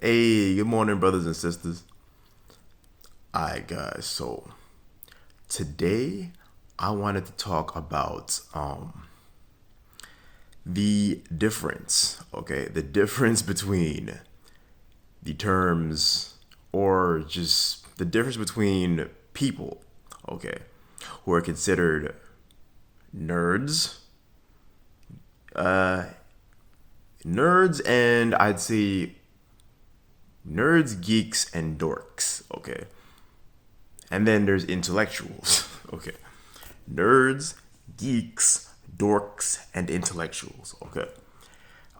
Hey, good morning, brothers and sisters. Alright, guys. So today I wanted to talk about the difference. Okay, the difference between the terms, or just the difference between people. Okay, who are considered nerds, nerds, and I'd say nerds, geeks, and dorks. Okay, and then there's intellectuals. Okay. Nerds, geeks, dorks, and intellectuals. Okay.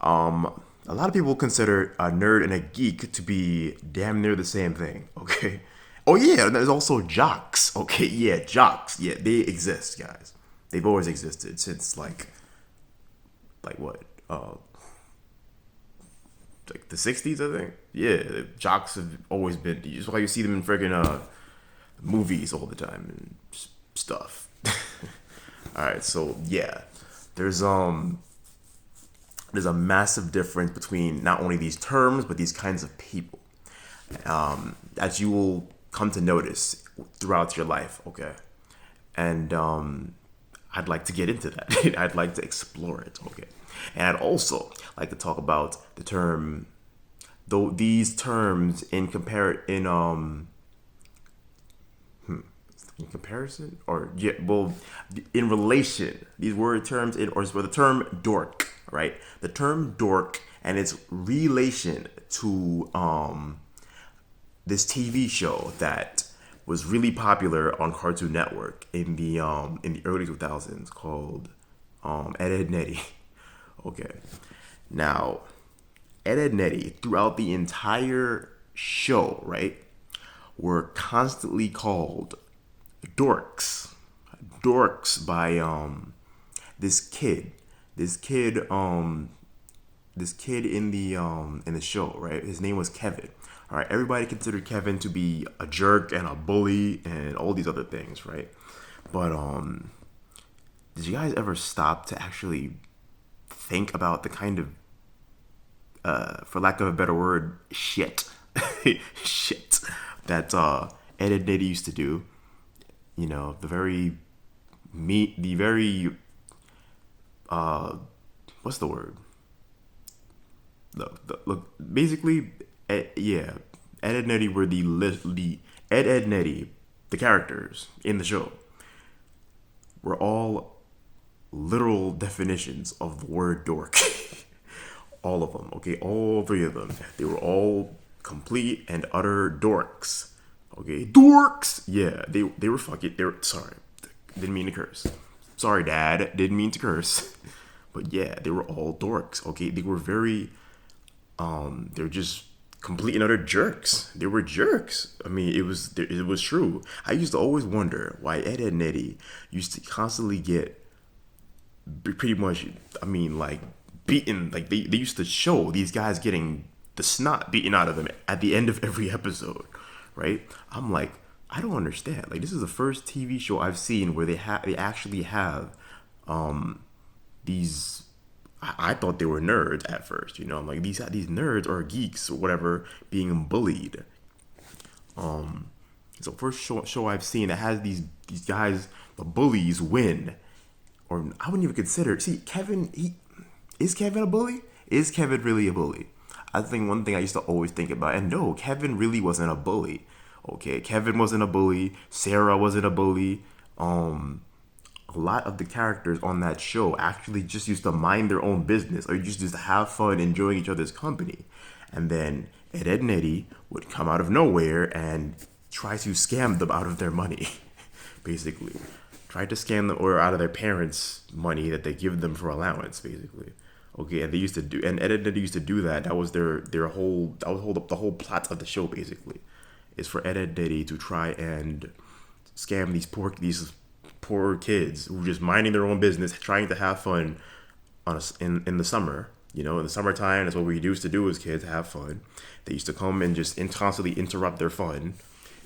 A lot of people consider a nerd and a geek to be damn near the same thing. Okay. Oh yeah, and there's also jocks. Okay, yeah, jocks. Yeah, they exist, guys. They've always existed since like what? Like the '60s, I think. Yeah, jocks have always been. That's why you see them in friggin' movies all the time and stuff. All right, so yeah, there's there's a massive difference between not only these terms but these kinds of people, as you will come to notice throughout your life. Okay, and I'd like to get into that. I'd like to explore it. Okay, and I'd also like to talk about the term, though these terms in comparison, or yeah, well, in relation, these word terms in, or for the term dork, right? The term dork and its relation to this TV show that was really popular on Cartoon Network in the early 2000s called Ed Netty. Okay, now Ed Netty throughout the entire show, right, were constantly called dorks. Dorks by this kid. This kid this kid in the show, right? His name was Kevin. All right, everybody considered Kevin to be a jerk and a bully and all these other things, right? But did you guys ever stop to actually think about the kind of for lack of a better word, shit shit that Ed and Eddie used to do? You know, the very what's the word? Look, basically, yeah, Ed and Eddie were the Ed and Eddie, the characters in the show, were all literal definitions of the word dork. All of them, okay, all three of them. They were all complete and utter dorks. Okay, dorks. Yeah, they were fucking. They were sorry. Didn't mean to curse. Sorry, Dad. Didn't mean to curse. But yeah, they were all dorks. Okay, they were very. They're just complete and utter jerks. They were jerks. I mean, it was true. I used to always wonder why Ed and Eddie used to constantly get pretty much. I mean, like beaten. Like they used to show these guys getting the snot beaten out of them at the end of every episode, right? I'm like, I don't understand. Like this is the first TV show I've seen where they actually have these. I thought they were nerds at first, you know. I'm like these nerds or geeks or whatever being bullied. So first show I've seen that has these guys, the bullies, win, or I wouldn't even consider. See, Kevin, is Kevin a bully? Is Kevin really a bully? I think one thing I used to always think about, and no, Kevin really wasn't a bully. Okay, Kevin wasn't a bully. Sarah wasn't a bully. A lot of the characters on that show actually just used to mind their own business, or just used to have fun enjoying each other's company. And then Ed and Eddie would come out of nowhere and try to scam them out of their money, basically. Try to scam them or out of their parents' money that they give them for allowance, basically. Okay, and they used to do, and Ed and Eddie used to do that. That was their whole, that was hold up the whole plot of the show, basically, is for Ed and Eddie to try and scam these poor kids who were just minding their own business, trying to have fun in the summer. You know, in the summertime, that's what we used to do as kids, have fun. They used to come and just constantly interrupt their fun,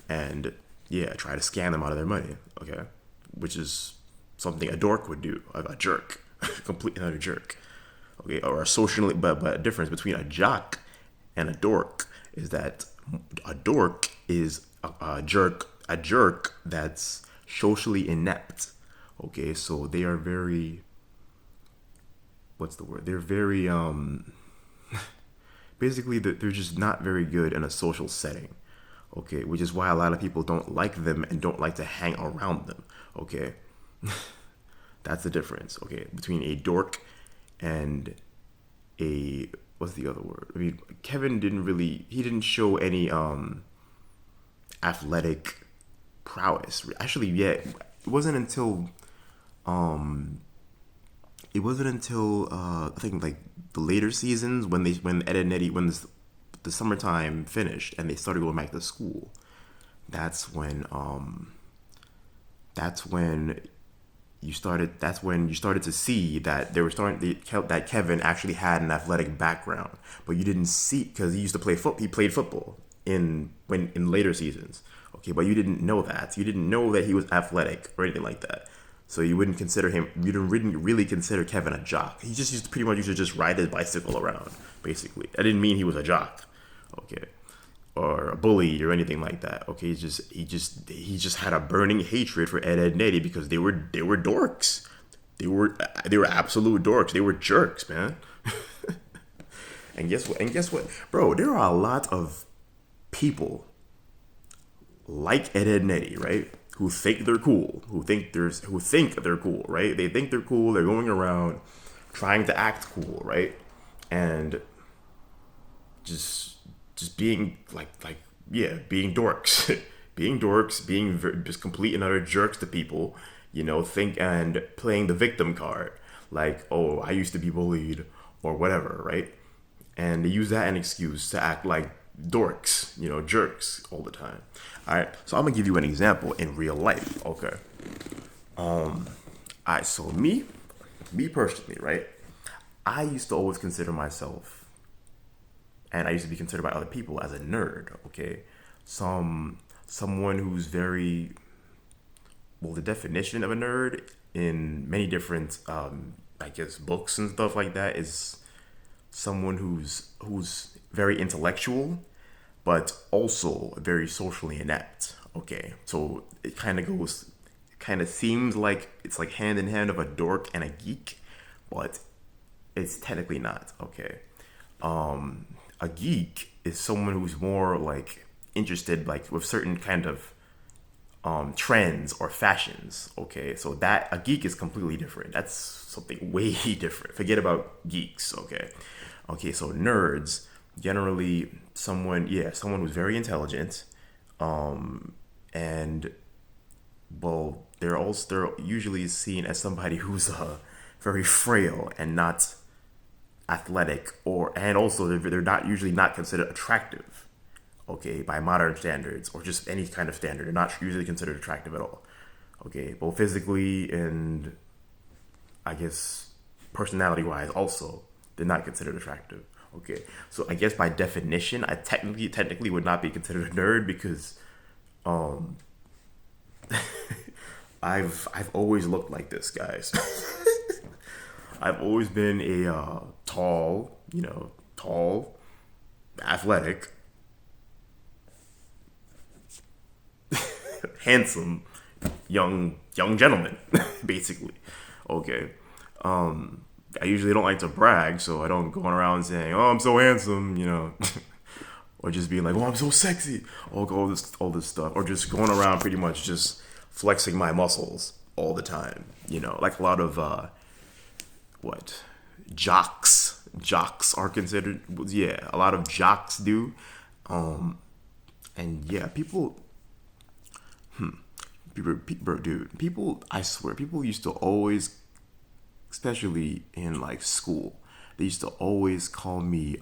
and yeah, try to scam them out of their money. Okay, which is something a dork would do, a jerk, complete another jerk. Okay, or a socially, but a difference between a jock and a dork is that a dork is a jerk that's socially inept. Okay, so they are very, what's the word? They're very basically they're just not very good in a social setting. Okay, which is why a lot of people don't like them and don't like to hang around them. Okay, that's the difference. Okay, between a dork and a, what's the other word? I mean, Kevin didn't show any athletic prowess. Actually, yeah, wasn't until um it wasn't until I think like the later seasons when Ed and Eddie the summertime finished and they started going back to school. That's when that's when that's when you started to see that that Kevin actually had an athletic background, but you didn't see because he used to he played football in later seasons. Okay, but you didn't know that. You didn't know that he was athletic or anything like that. So you wouldn't consider him. You didn't really consider Kevin a jock. He just used to pretty much used to just ride his bicycle around. Basically, I didn't mean he was a jock. Okay, or a bully or anything like that. Okay, he just had a burning hatred for Ed, and Eddie because they were dorks. They were absolute dorks. They were jerks, man. And guess what? Bro, there are a lot of people like Ed, and Eddie, right? Who think they're cool, who think they're cool, right? They think they're cool. They're going around trying to act cool, right? And just being yeah, being dorks, being just complete and utter jerks to people, think and playing the victim card, like, oh, I used to be bullied or whatever, right? And they use that as an excuse to act like dorks, jerks all the time. All right, so I'm gonna give you an example in real life. Okay. All right, so me personally, right? I used to always consider myself, and I used to be considered by other people as a nerd. Okay, someone who's very well. The definition of a nerd in many different, I guess, books and stuff like that is someone who's very intellectual, but also very socially inept. Okay, so it kind of seems like it's like hand in hand of a dork and a geek, but it's technically not. Okay, a geek is someone who's more like interested like with certain kind of trends or fashions. Okay, so that a geek is completely different. That's something way different. Forget about geeks. Okay, so nerds generally someone who's very intelligent, and well, they're usually seen as somebody who's very frail and not athletic, and also they're not usually not considered attractive, okay, by modern standards or just any kind of standard. They're not usually considered attractive at all, okay, both physically and I guess personality wise also they're not considered attractive. Okay, so I guess by definition I technically would not be considered a nerd because I've always looked like this, guys. I've always been a tall, athletic, handsome, young gentleman, basically. Okay. I usually don't like to brag, so I don't go around saying, "Oh, I'm so handsome," or just being like, "Oh, I'm so sexy," all this stuff, or just going around pretty much just flexing my muscles all the time. Like a lot of what jocks are considered. Yeah, a lot of jocks do, and yeah, bro, dude, people. I swear, people used to always, especially in like school, they used to always call me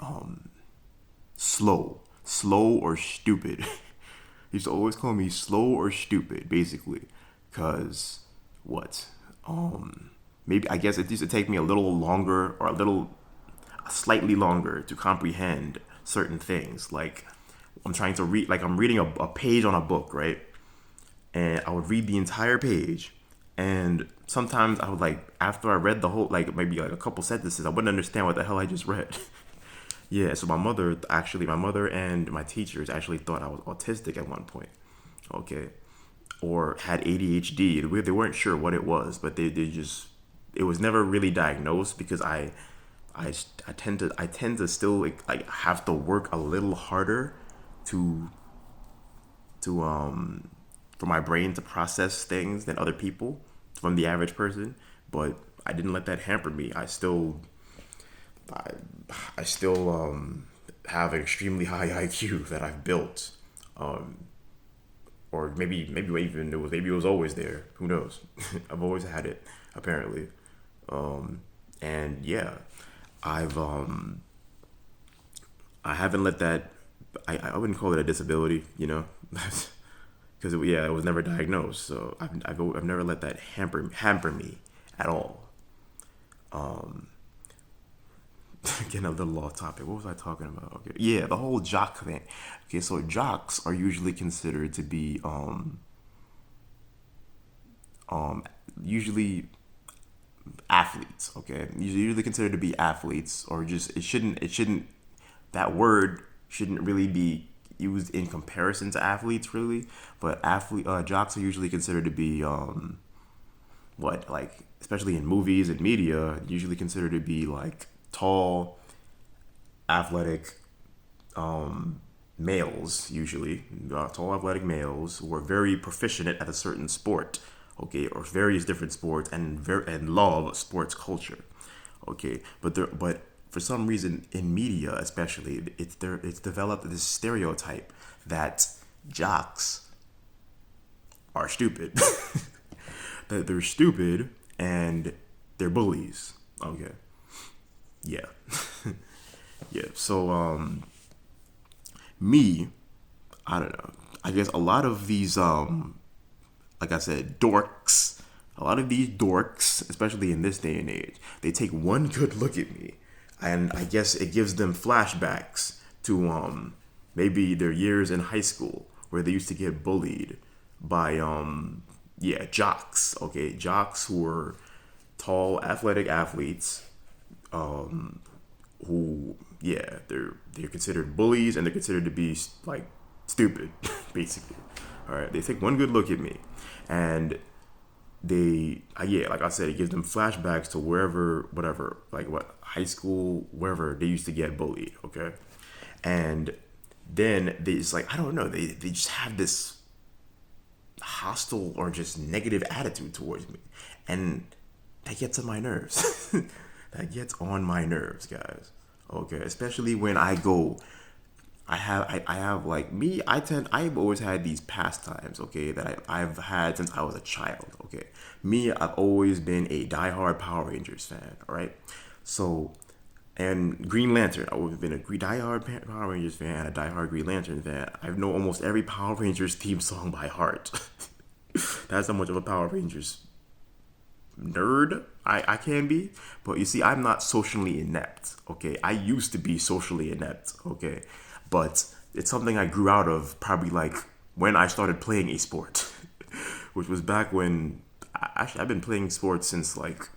slow or stupid. They used to always call me slow or stupid, basically, because what maybe I guess it used to take me a little longer or slightly longer to comprehend certain things. Like I'm trying to read, like I'm reading a page on a book, right? And I would read the entire page, and sometimes I would after I read the whole, like maybe like a couple sentences, I wouldn't understand what the hell I just read. Yeah, so my mother and my teachers actually thought I was autistic at one point. Okay. Or had ADHD. They weren't sure what it was, but they just, it was never really diagnosed because I, I tend to still like have to work a little harder to to for my brain to process things than other people from the average person. But I didn't let that hamper me. I, I still have an extremely high IQ that I've built, or maybe it was always there. Who knows? I've always had it apparently, and yeah, I've I haven't let that. I wouldn't call it a disability, because yeah, it was never diagnosed. So I've never let that hamper me at all. Getting a little off topic. What was I talking about? Okay, yeah, the whole jock thing. Okay, so jocks are usually considered to be um usually athletes. Okay, usually considered to be athletes, or just it shouldn't that word shouldn't really be used in comparison to athletes really, but athlete jocks are usually considered to be what, like, especially in movies and media, usually considered to be like tall, athletic males, usually tall athletic males who are very proficient at a certain sport, okay, or various different sports, and love sports culture, okay. But for some reason in media, especially, it's developed this stereotype that jocks are stupid, that they're stupid and they're bullies. Okay, yeah, yeah. So me, I don't know. I guess a lot of these, like I said, dorks. A lot of these dorks, especially in this day and age, they take one good look at me, and I guess it gives them flashbacks to maybe their years in high school where they used to get bullied by yeah, jocks. Okay, jocks who were tall, athletic athletes who, yeah, they're considered bullies, and they're considered to be like stupid basically. All right, they take one good look at me, and yeah, like I said, it gives them flashbacks to wherever, whatever, like what, high school, wherever they used to get bullied. Okay, and then they just, like, I don't know, they just have this hostile or just negative attitude towards me, and that gets on my nerves. That gets on my nerves, guys. Okay, especially when I go. I have, like, me. I've always had these pastimes. Okay, that I've had since I was a child. Okay, me. I've always been a diehard Power Rangers fan. All right, so, and Green Lantern. I've always been a diehard Power Rangers fan, a diehard Green Lantern fan. I know almost every Power Rangers theme song by heart. That's how much of a Power Rangers nerd I can be. But you see, I'm not socially inept. Okay, I used to be socially inept. Okay, but it's something I grew out of probably like when I started playing a sport, which was back when, actually, I've been playing sports since like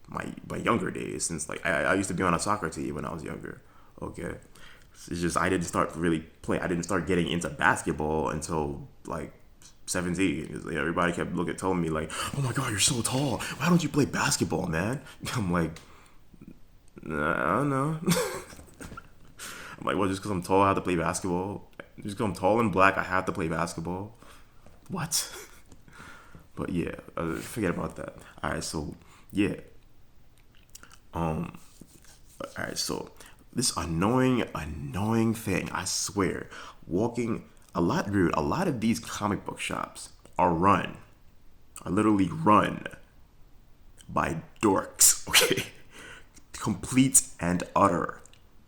my younger days. Since, like, I used to be on a soccer team when I was younger. Okay, it's just I didn't start really playing. I didn't start getting into basketball until like 17. 'Cause, everybody kept telling me like, "Oh my God, you're so tall. Why don't you play basketball, man?" I'm like, nah, I don't know. I'm like, well, just because I'm tall, I have to play basketball. Just because I'm tall and black, I have to play basketball. What? But yeah, forget about that. All right, so yeah. All right, so this annoying thing, I swear, walking a lot of these comic book shops are literally run by dorks, okay? Complete and utter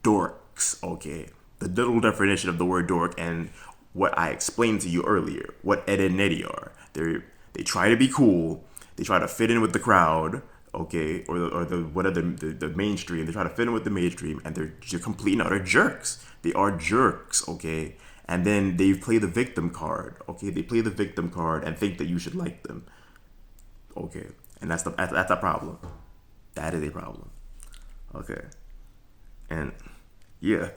dorks, okay? The literal definition of the word dork, and what I explained to you earlier, what Ed and Nettie are. They try to be cool, they try to fit in with the crowd, okay, or the what are the mainstream. They try to fit in with the mainstream, and they're just complete and utter jerks. They are jerks, okay. And then they play the victim card, okay. They play the victim card and think that you should like them, okay. And that's a problem. That is a problem, okay. And Yeah,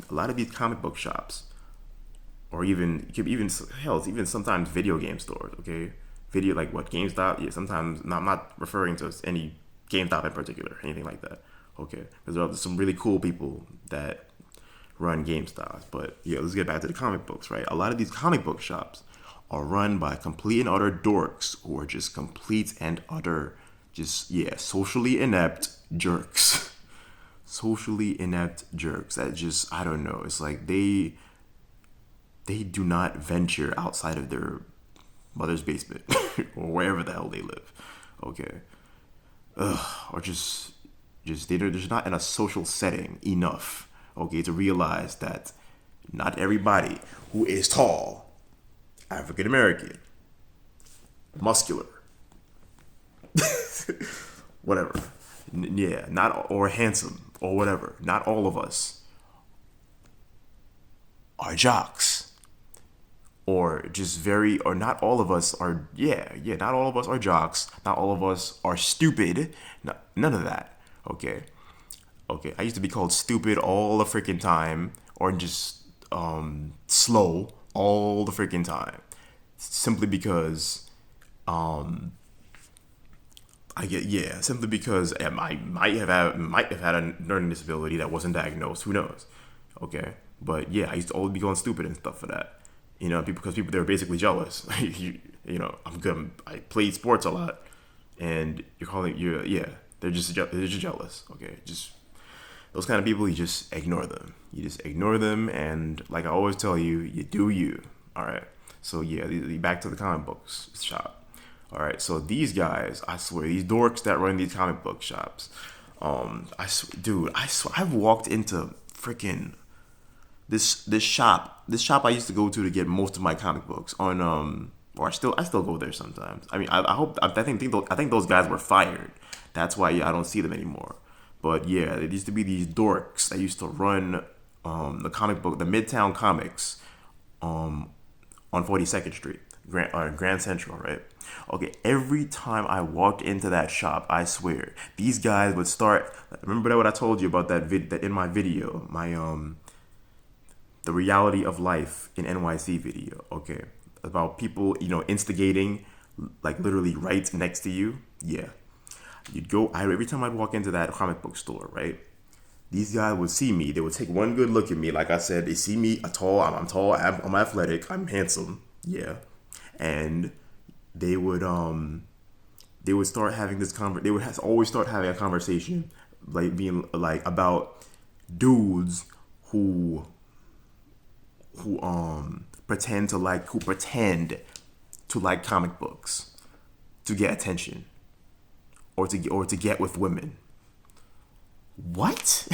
a lot of these comic book shops, or even hell, it's even sometimes video game stores. Okay, video like what GameStop. Yeah, sometimes not, I'm not referring to any GameStop in particular, anything like that. Okay, because there are some really cool people that run GameStops. But yeah, let's get back to the comic books. Right, a lot of these comic book shops are run by complete and utter dorks who are just complete and utter, just yeah, socially inept jerks. Socially inept jerks that just I don't know. It's like they do not venture outside of their mother's basement or wherever the hell they live. Okay, or just they're just not in a social setting enough. Okay, to realize that not everybody who is tall, African American, muscular, whatever, yeah, not or handsome or whatever. Not all of us are jocks or just very or not all of us are yeah not all of us are jocks, not all of us are stupid, no, none of that. Okay, okay, I used to be called stupid all the freaking time or just slow all the freaking time simply because I get yeah simply because I might have had a learning disability that wasn't diagnosed, who knows. Okay, but yeah, I used to always be going stupid and stuff for that, because people they were basically jealous. I'm good. I played sports a lot, and you're calling you yeah. They're just jealous. Okay, just those kind of people. You just ignore them. You just ignore them, and like I always tell you, you do you. All right. So yeah, back to the comic books shop. All right. So these guys, I swear, these dorks that run these comic book shops. Dude, I swear, I've walked into freaking this shop I used to go to get most of my comic books on or I still go there sometimes. I mean I hope I think those guys were fired. That's why yeah, I don't see them anymore. But yeah, it used to be these dorks that used to run the Midtown Comics um on 42nd Street, Grand Central, right? Okay, every time I walked into that shop, I swear these guys would start. Remember that what I told you about that in my video, my the reality of life in NYC video, okay? About people, instigating, like literally right next to you. Yeah. Every time I'd walk into that comic book store, right? These guys would see me. They would take one good look at me. Like I said, they see me, I'm tall, I'm athletic, I'm handsome. Yeah. And they would, start having they would always start having a conversation, like being like about dudes who pretend to like comic books to get attention or to get with women. What?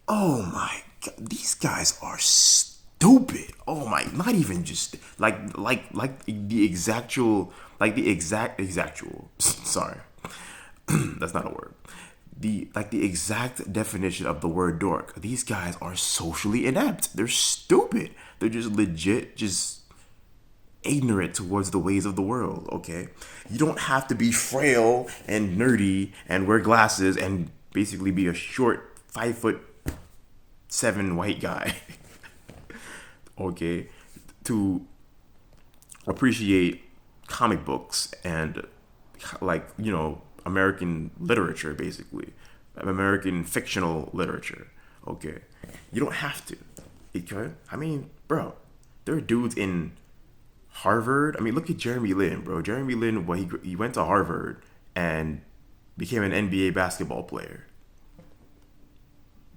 Oh my god, these guys are stupid. Oh my, not even just like the exactual. Sorry, that's not a word. The exact definition of the word dork. These guys are socially inept. They're stupid. They're just legit, just ignorant towards the ways of the world. Okay, you don't have to be frail and nerdy and wear glasses and basically be a short 5'7" white guy. Okay, to appreciate comic books and like American literature, basically American fictional literature. Okay, you don't have to. Okay, I mean, bro, there are dudes in Harvard. I mean, look at Jeremy Lin, bro. Jeremy Lin, well, he went to Harvard and became an NBA basketball player.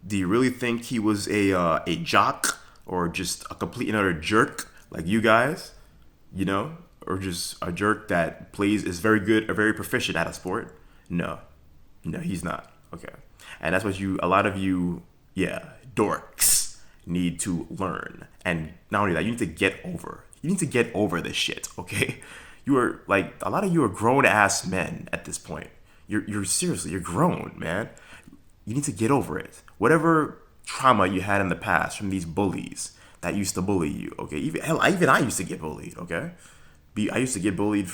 Do you really think he was a jock or just a complete and utter jerk like you guys? Or just a jerk that is very good or very proficient at a sport? No, no, he's not. Okay, and that's what a lot of you, yeah, dorks need to learn. And not only that, you need to get over. You need to get over this shit. Okay, you are like a lot of you are grown ass men at this point. You're seriously, you're grown, man. You need to get over it. Whatever trauma you had in the past from these bullies that used to bully you. Okay, even I used to get bullied. Okay, I used to get bullied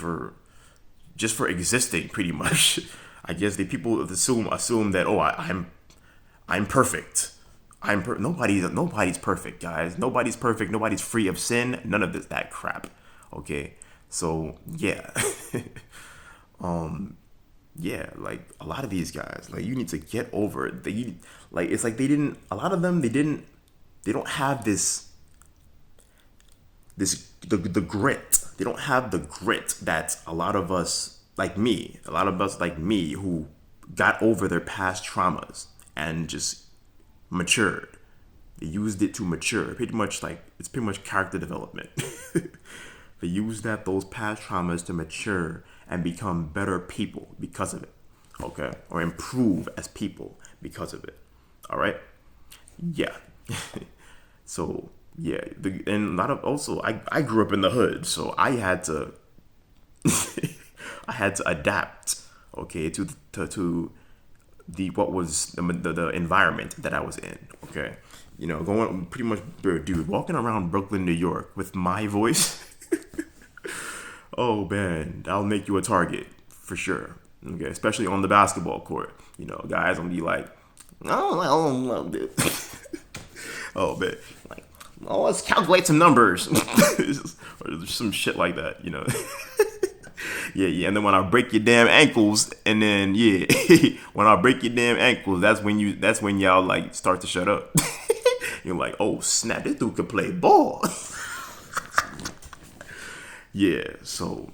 just for existing, pretty much. I guess the people assume that I'm I'm perfect. Nobody's perfect, guys. Nobody's perfect. Nobody's free of sin. None of that crap. Okay, so yeah, yeah. Like a lot of these guys, like you need to get over it. Like it's like they didn't. A lot of them, they didn't. They don't have the grit. They don't have the grit that a lot of us like me who got over their past traumas and just matured. They used it to mature. It's pretty much character development. They use those past traumas to mature and become better people because of it. Okay? Or improve as people because of it. All right? Yeah. So yeah, and a lot of also I grew up in the hood, so I had to I had to adapt, okay, to the what was the environment that I was in, okay. Going pretty much, dude, walking around Brooklyn, New York with my voice. Oh man, that'll make you a target for sure. Okay, especially on the basketball court. Guys will be like, oh, I don't know, dude. Oh man, like, oh, let's calculate some numbers, or some shit like that. Yeah, yeah. And then when I break your damn ankles, and then yeah, when I break your damn ankles, that's when y'all like start to shut up. You're like, oh snap, this dude can play ball. Yeah, so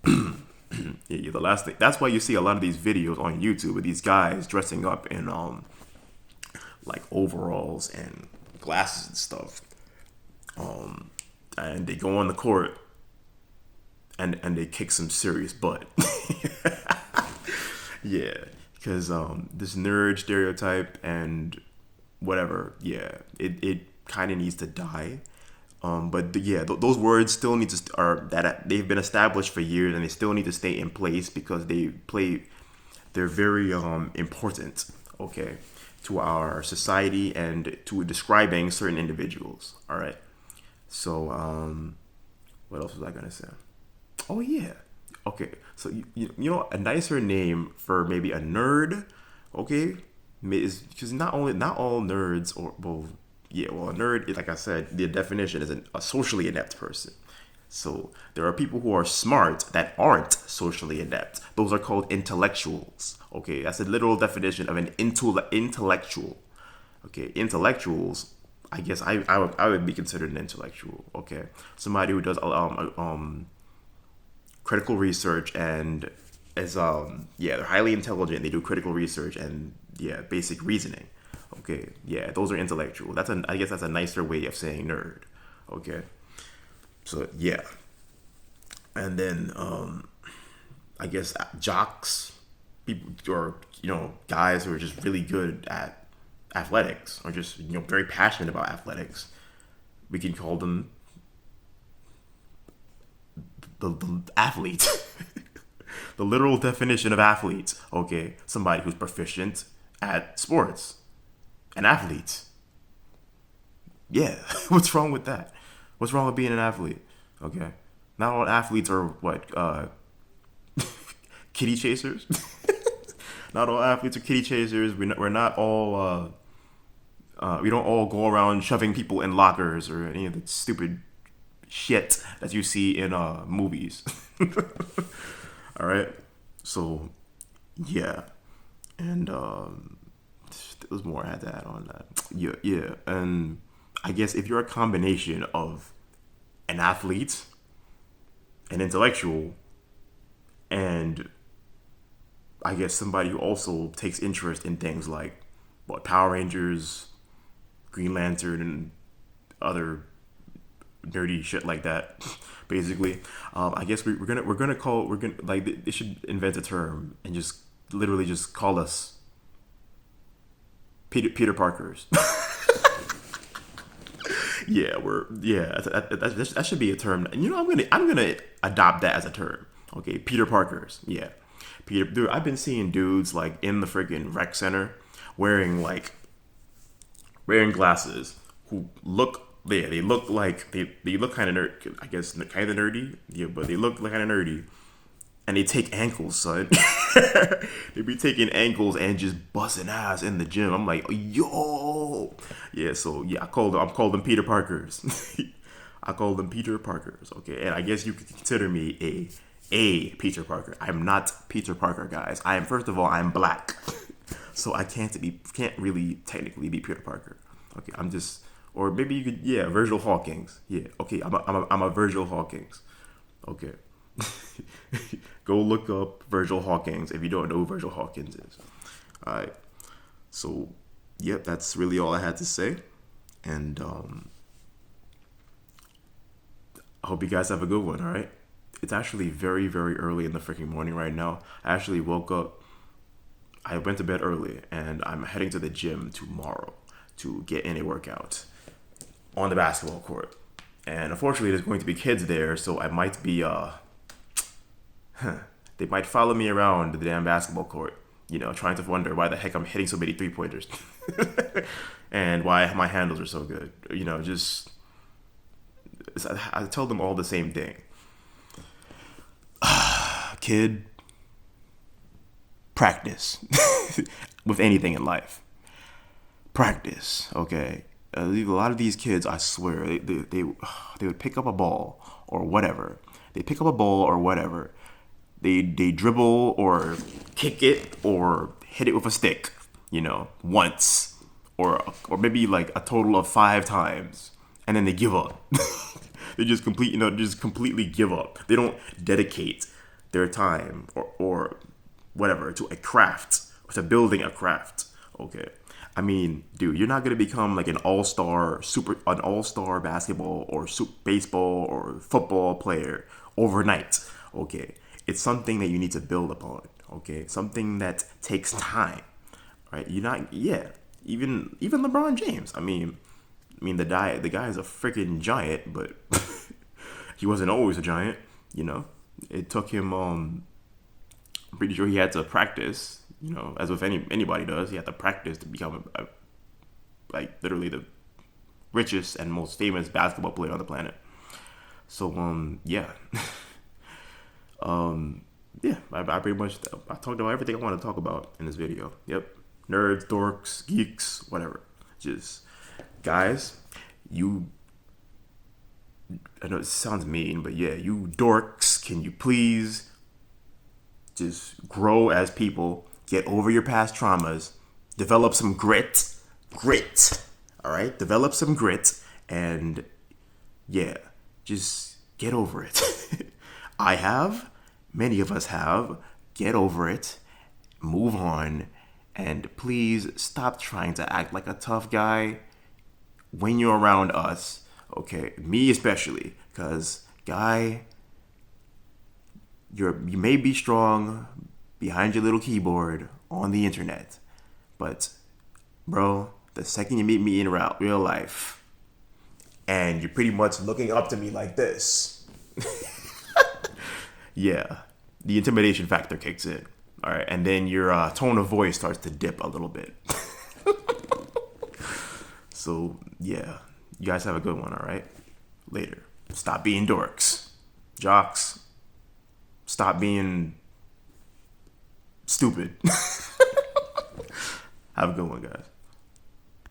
yeah, the last thing. That's why you see a lot of these videos on YouTube with these guys dressing up in like overalls and glasses and stuff. And they go on the court and they kick some serious butt. Yeah, because this nerd stereotype and whatever, yeah, it kind of needs to die. But yeah, those words still need to they've been established for years, and they still need to stay in place because they're very important, okay, to our society and to describing certain individuals. All right. So what else was I gonna say? Oh yeah. Okay. So a nicer name for maybe a nerd, okay, is because not all nerds a nerd, like I said, the definition is a socially inept person. So there are people who are smart that aren't socially inept. Those are called intellectuals. Okay, that's a literal definition of an intellectual. Okay, intellectuals. I guess I would be considered an intellectual. Okay, somebody who does critical research and is they're highly intelligent. They do critical research and basic reasoning. Okay, yeah, those are intellectual. I guess that's a nicer way of saying nerd. Okay, so yeah, and then I guess jocks, people, or guys who are just really good at athletics, or just very passionate about athletics. We can call them the athlete. The literal definition of athletes. Okay, somebody who's proficient at sports. An athlete. Yeah, what's wrong with that? What's wrong with being an athlete? Okay, not all athletes are kitty chasers. Not all athletes are kitty chasers. We're not all. We don't all go around shoving people in lockers or any of the stupid shit that you see in movies. All right, so yeah, and there's more I had to add on that. Yeah, and I guess if you're a combination of an athlete, an intellectual, and I guess somebody who also takes interest in things like Power Rangers, Green Lantern, and other nerdy shit like that. Basically, I guess we're gonna like they should invent a term and just literally just call us Peter Parkers. Yeah, that should be a term. And I'm gonna adopt that as a term. Okay, Peter Parkers. Yeah, dude. I've been seeing dudes like in the freaking rec center wearing glasses who look. Yeah, they look like they look kind of nerd. I guess kind of nerdy. Yeah, but they look kind of nerdy. and they take ankles, son. They be taking ankles and just busting ass in the gym. I'm like, yo, yeah. So yeah, I'm called them Peter Parkers. I call them Peter Parkers. Okay, and I guess you could consider me a Peter Parker. I'm not Peter Parker, guys. I am, first of all, I'm black, so I can't really technically be Peter Parker. Okay, I'm just, or maybe you could, yeah, Virgil Hawkins. Yeah, okay, I'm a Virgil Hawkins. Okay. Go look up Virgil Hawkins if you don't know who Virgil Hawkins is. Alright. So, yep, that's really all I had to say. And I hope you guys have a good one, alright? It's actually very, very early in the freaking morning right now. I actually woke up, I went to bed early, and I'm heading to the gym tomorrow to get in a workout on the basketball court. And unfortunately, there's going to be kids there, so I might be they might follow me around the damn basketball court, trying to wonder why the heck I'm hitting so many 3-pointers and why my handles are so good. Just I tell them all the same thing. Kid, practice with anything in life. Practice, okay? A lot of these kids, I swear, they would pick up a ball or whatever. They pick up a ball or whatever. They dribble or kick it or hit it with a stick, once or maybe like a total of 5 times, and then they give up. They just completely give up. They don't dedicate their time or whatever to a craft, to building a craft. Okay, I mean, dude, you're not gonna become like an all-star basketball or baseball or football player overnight. Okay. It's something that you need to build upon, okay? Something that takes time, right? You're not, yeah. Even LeBron James. I mean, the guy is a freaking giant, but he wasn't always a giant, It took him. I'm pretty sure he had to practice, as with anybody does. He had to practice to become like literally the richest and most famous basketball player on the planet. So yeah. Yeah, I pretty much I talked about everything I want to talk about in this video. Yep, nerds, dorks, geeks, whatever. Just guys, I know it sounds mean, but yeah, you dorks, can you please just grow as people, get over your past traumas, develop some grit, all right? Develop some grit, and yeah, just get over it. I have, many of us have, get over it, move on, and please stop trying to act like a tough guy when you're around us, okay? Me especially, because guy, you may be strong behind your little keyboard on the internet, but bro, the second you meet me in real life, and you're pretty much looking up to me like this, yeah, the intimidation factor kicks in. All right, and then your tone of voice starts to dip a little bit. So, yeah, you guys have a good one, all right? Later. Stop being dorks. Jocks, stop being stupid. Have a good one, guys.